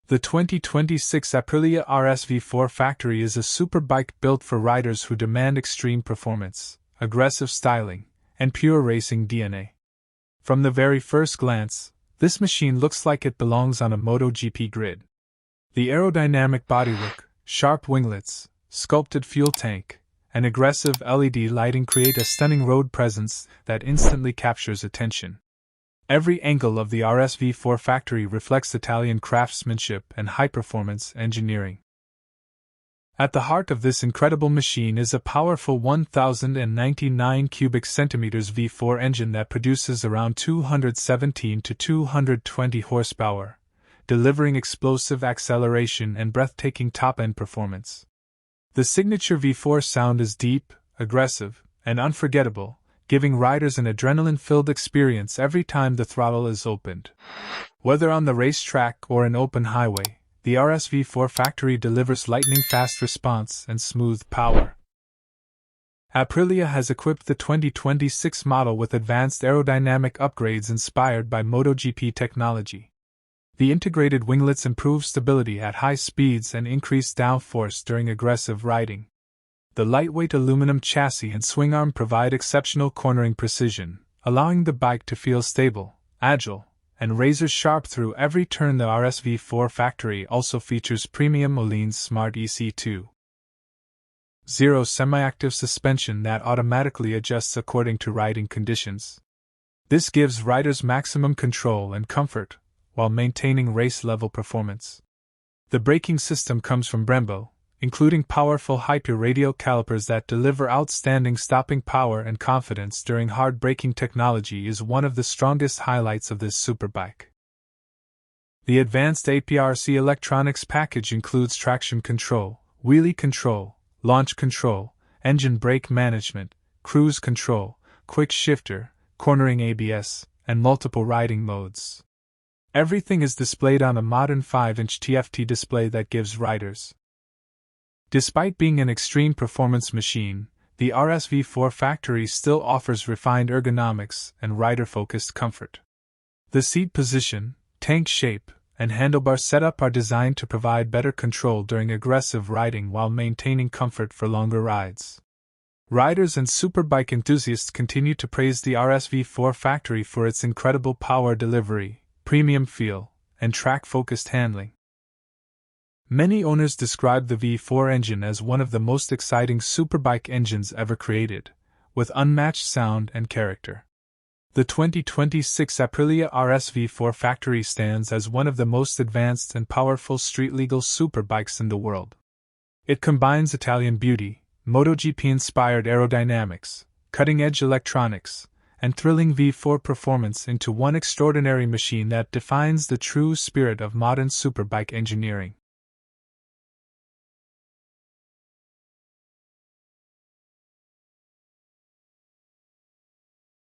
The 2026 Aprilia RSV4 Factory is a superbike built for riders who demand extreme performance, aggressive styling, and pure racing DNA. From the very first glance, this machine looks like it belongs on a MotoGP grid. The aerodynamic bodywork, sharp winglets, sculpted fuel tank, and aggressive LED lighting create a stunning road presence that instantly captures attention. Every angle of the RSV4 Factory reflects Italian craftsmanship and high-performance engineering. At the heart of this incredible machine is a powerful 1,099 cubic centimeters V4 engine that produces around 217 to 220 horsepower, delivering explosive acceleration and breathtaking top-end performance. The signature V4 sound is deep, aggressive, and unforgettable, giving riders an adrenaline-filled experience every time the throttle is opened. Whether on the racetrack or an open highway, the RSV4 Factory delivers lightning-fast response and smooth power. Aprilia has equipped the 2026 model with advanced aerodynamic upgrades inspired by MotoGP technology. The integrated winglets improve stability at high speeds and increase downforce during aggressive riding. The lightweight aluminum chassis and swing arm provide exceptional cornering precision, allowing the bike to feel stable, agile, and razor-sharp through every turn. The RSV4 Factory also features premium Öhlins Smart EC 2.0 semi-active suspension that automatically adjusts according to riding conditions. This gives riders maximum control and comfort, while maintaining race-level performance. The braking system comes from Brembo, including powerful Hypure radial calipers that deliver outstanding stopping power and confidence during hard braking. Technology is one of the strongest highlights of this superbike. The advanced APRC electronics package includes traction control, wheelie control, launch control, engine brake management, cruise control, quick shifter, cornering ABS, and multiple riding modes. Everything is displayed on a modern 5-inch TFT display that gives riders. Despite being an extreme performance machine, the RSV4 Factory still offers refined ergonomics and rider-focused comfort. The seat position, tank shape, and handlebar setup are designed to provide better control during aggressive riding while maintaining comfort for longer rides. Riders and superbike enthusiasts continue to praise the RSV4 Factory for its incredible power delivery, premium feel, and track-focused handling. Many owners describe the V4 engine as one of the most exciting superbike engines ever created, with unmatched sound and character. The 2026 Aprilia RSV4 Factory stands as one of the most advanced and powerful street-legal superbikes in the world. It combines Italian beauty, MotoGP-inspired aerodynamics, cutting-edge electronics, and thrilling V4 performance into one extraordinary machine that defines the true spirit of modern superbike engineering.